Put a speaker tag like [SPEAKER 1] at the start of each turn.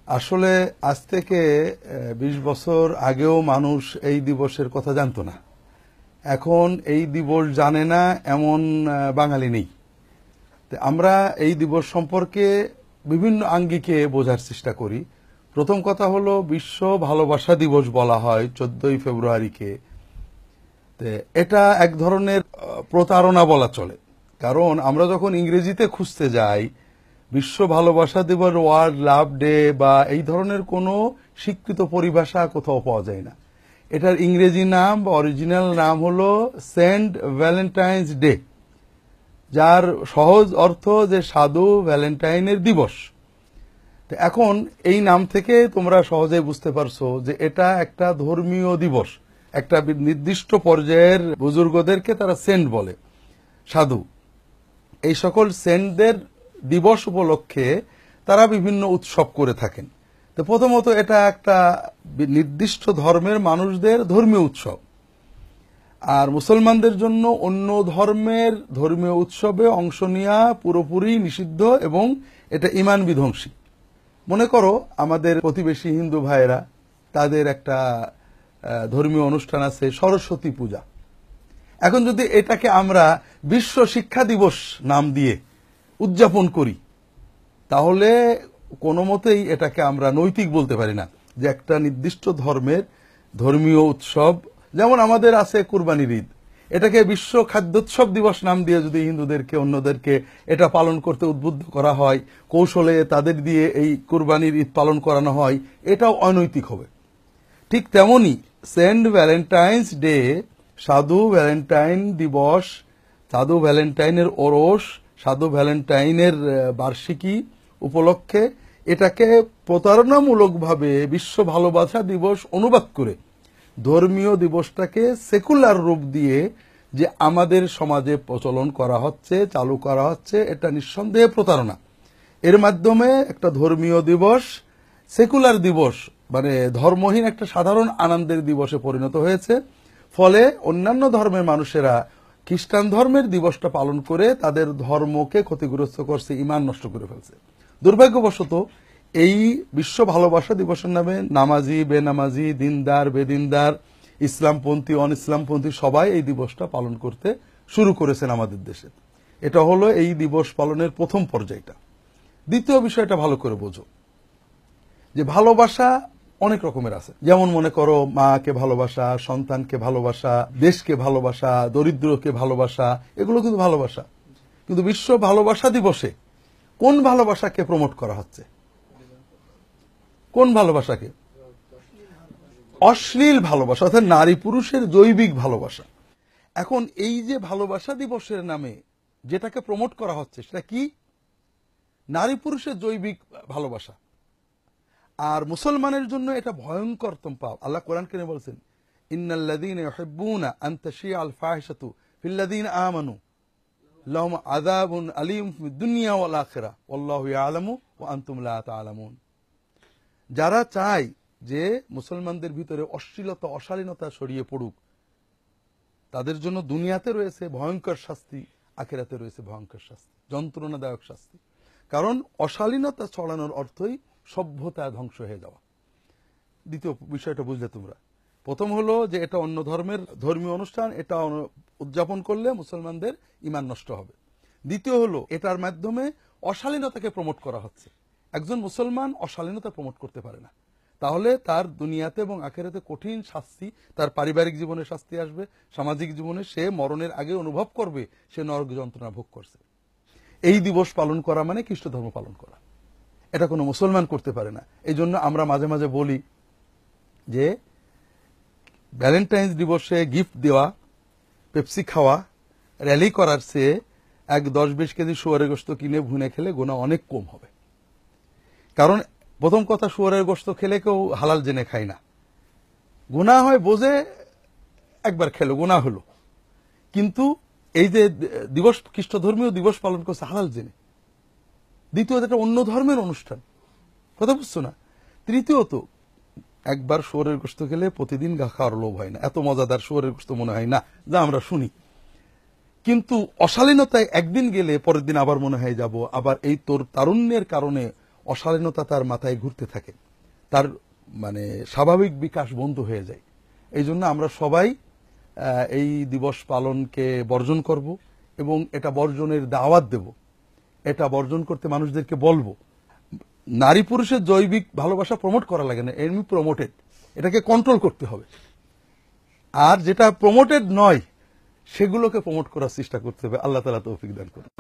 [SPEAKER 1] আসলে আজ থেকে ২০ বছর আগেও মানুষ এই দিবসের কথা জানতো না। এখন এই দিবস জানে না এমন বাঙালি নেই। আমরা এই দিবস সম্পর্কে বিভিন্ন আঙ্গিকে বোঝার চেষ্টা করি। প্রথম কথা হলো বিশ্ব ভালোবাসা দিবস বলা হয় 14ই ফেব্রুয়ারিকে। এটা এক ধরনের প্রতারণা বলা চলে, কারণ আমরা যখন ইংরেজিতে খুঁজতে যাই বিশ্ব ভালোবাসা দিবস, ওয়ার্ল্ড লাভ ডে বা এই ধরনের কোনো স্বীকৃত পরিভাষা কোথাও পাওয়া যায় না। এটার ইংরেজি নাম বা অরিজিনাল নাম হলো সেন্ট ভ্যালেন্টাইন্স ডে, যার সহজ অর্থ যে সাধু ভ্যালেন্টাইনের দিবস। এখন এই নাম থেকে তোমরা সহজে বুঝতে পারছো যে এটা একটা ধর্মীয় দিবস। একটা নির্দিষ্ট পর্যায়ের বুজুর্গদেরকে তারা সেন্ট বলে, সাধু। এই সকল সেন্টদের দিবস উপলক্ষে তারা বিভিন্ন উৎসব করে থাকেন। তো প্রথমত এটা একটা নির্দিষ্ট ধর্মের মানুষদের ধর্মীয় উৎসব, আর মুসলমানদের জন্য অন্য ধর্মের ধর্মীয় উৎসবে অংশ নেওয়া পুরোপুরি নিষিদ্ধ এবং এটা ঈমান বিধ্বংসী। মনে করো আমাদের প্রতিবেশী হিন্দু ভাইয়েরা, তাদের একটা ধর্মীয় অনুষ্ঠান আছে সরস্বতী পূজা। এখন যদি এটাকে আমরা বিশ্ব শিক্ষা দিবস নাম দিয়ে উদযাপন করি, তাহলে কোনো মতেই এটাকে আমরা নৈতিক বলতে পারি না যে একটা নির্দিষ্ট ধর্মের ধর্মীয় উৎসব। যেমন আমাদের আছে কুরবানির ঈদ, এটাকে বিশ্ব খাদ্যোৎসব দিবস নাম দিয়ে যদি হিন্দুদেরকে অন্যদেরকে এটা পালন করতে উদ্বুদ্ধ করা হয়, কৌশলে তাদের দিয়ে এই কুরবানির ঈদ পালন করানো হয়, এটাও অনৈতিক হবে। ঠিক তেমনি সেন্ট ভ্যালেন্টাইন্স ডে, সাধু ভ্যালেন্টাইন দিবস, সাধু ভ্যালেন্টাইনের ওরস, সাধু ভ্যালেন্টাইনের বার্ষিকী উপলক্ষে এটাকে প্রতারণামূলকভাবে বিশ্ব ভালোবাসা দিবস অনুবাদ করে ধর্মীয় দিবসটাকে সেকুলার রূপ দিয়ে যে আমাদের সমাজে প্রচলন করা হচ্ছে, চালু করা হচ্ছে, এটা নিঃসন্দেহে প্রতারণা। এর মাধ্যমে একটা ধর্মীয় দিবস সেকুলার দিবস, মানে ধর্মহীন একটা সাধারণ আনন্দের দিবসে পরিণত হয়েছে। ফলে অন্যান্য ধর্মের মানুষেরা খ্রিস্টান ধর্মের দিবসটা পালন করে তাদের ধর্মকে ক্ষতিগ্রস্ত করছে, ঈমান নষ্ট করে ফেলছে। দুর্ভাগ্যবশত এই বিশ্ব ভালোবাসা দিবসের নামে নামাজি, বেনামাজি, দিনদার, বেদিনদার, ইসলামপন্থী, অন ইসলামপন্থী সবাই এই দিবসটা পালন করতে শুরু করেছেন আমাদের দেশে। এটা হলো এই দিবস পালনের প্রথম পর্যায়টা। দ্বিতীয় বিষয়টা ভালো করে বোঝো যে ভালোবাসা অনেক রকমের আছে। যেমন মনে করো মাকে ভালোবাসা, সন্তানকে ভালোবাসা, দেশকে ভালোবাসা, দরিদ্রকে ভালোবাসা, এগুলো কিন্তু ভালোবাসা। কিন্তু বিশ্ব ভালোবাসা দিবসে কোন ভালোবাসাকে প্রমোট করা হচ্ছে? কোন ভালোবাসাকে? অশ্লীল ভালোবাসা, অর্থাৎ নারী পুরুষের জৈবিক ভালোবাসা। এখন এই যে ভালোবাসা দিবসের নামে যেটাকে প্রমোট করা হচ্ছে সেটা কি? নারী পুরুষের জৈবিক ভালোবাসা। আর মুসলমানের জন্য এটা ভয়ঙ্কর পাপ। আল্লাহ কোরআন কারীমে বলেছেন, ইন্নাল্লাযীনা ইউহিব্বুনা আন তাশিআল ফাহিশাতু ফিল্লাযীনা আমানু লাহুম আযাবুন আলীম ফিদ দুনিয়া ওয়াল আখিরাহ ওয়াল্লাহু ইয়ালামু ওয়া আনতুম লা তা'লামুন। যারা চায় যে মুসলমানদের ভিতরে অশ্লীলতা, অশালীনতা ছড়িয়ে পড়ুক, তাদের জন্য দুনিয়াতে রয়েছে ভয়ঙ্কর শাস্তি, আখিরাতে রয়েছে ভয়ঙ্কর শাস্তি, যন্ত্রণাদায়ক শাস্তি। কারণ অশালীনতা ছড়ানোর অর্থই সভ্যতা ধ্বংস হয়ে যাওয়া। দ্বিতীয় বিষয়টা বুঝলে তোমরা? প্রথম হলো যে এটা অন্য ধর্মের ধর্মীয় অনুষ্ঠান, এটা উদযাপন করলে মুসলমানদের ঈমান নষ্ট হবে। দ্বিতীয় হলো এটার মাধ্যমে অশালীনতাকে প্রমোট করা হচ্ছে। একজন মুসলমান অশালীনতা প্রমোট করতে পারে না, তাহলে তার দুনিয়াতে এবং আখিরাতে কঠিন শাস্তি, তার পারিবারিক জীবনে শাস্তি আসবে, সামাজিক জীবনে সে মরণের আগে অনুভব করবে সে নরক যন্ত্রণা ভোগ করছে। এই দিবস পালন করা মানে খ্রিস্ট ধর্ম পালন করা, এটা কোনো মুসলমান করতে পারে না। এই জন্য আমরা মাঝে মাঝে বলি যে ভ্যালেন্টাইন্স দিবসে গিফট দেওয়া, পেপসি খাওয়া, র্যালি করার চেয়ে 10-20 কেজি শুয়োরের গোশত কিনে ভুনে খেলে গুনাহ অনেক কম হবে। কারণ প্রথম কথা, শুয়োরের গোশত খেলে কেউ হালাল জেনে খায় না। গুনাহ হয় বোঝে, একবার খেলো গুনাহ হলো। কিন্তু এই যে দিবস, খ্রিস্ট ধর্মীয় দিবস পালন করছে হালাল জেনে। দ্বিতীয়ত এটা অন্য ধর্মের অনুষ্ঠান, কথা বুঝছো না? তৃতীয়ত একবার শুয়োরের গোশত খেলে প্রতিদিন খাওয়ার লোভ হয় না, এত মজাদার শুয়োরের গোশত মনে হয় না, যা আমরা শুনি। কিন্তু অশালীনতায় একদিন গেলে পরের দিন আবার মনে হয় যাব। আবার এই তোর তারুণ্যের কারণে অশালীনতা তার মাথায় ঘুরতে থাকে, তার মানে স্বাভাবিক বিকাশ বন্ধ হয়ে যায়। এই জন্য আমরা সবাই এই দিবস পালনকে বর্জন করব এবং এটা বর্জনের দাওয়াত দেব। এটা বর্জন করতে মানুষদেরকে বলবো। নারী পুরুষের জৈবিক ভালোবাসা প্রমোট করা লাগে না, এমনি প্রমোটেড, এটাকে কন্ট্রোল করতে হবে। আর যেটা প্রমোটেড নয় সেগুলোকে প্রমোট করার চেষ্টা করতে হবে। আল্লাহ তাআলা তৌফিক দান করুন।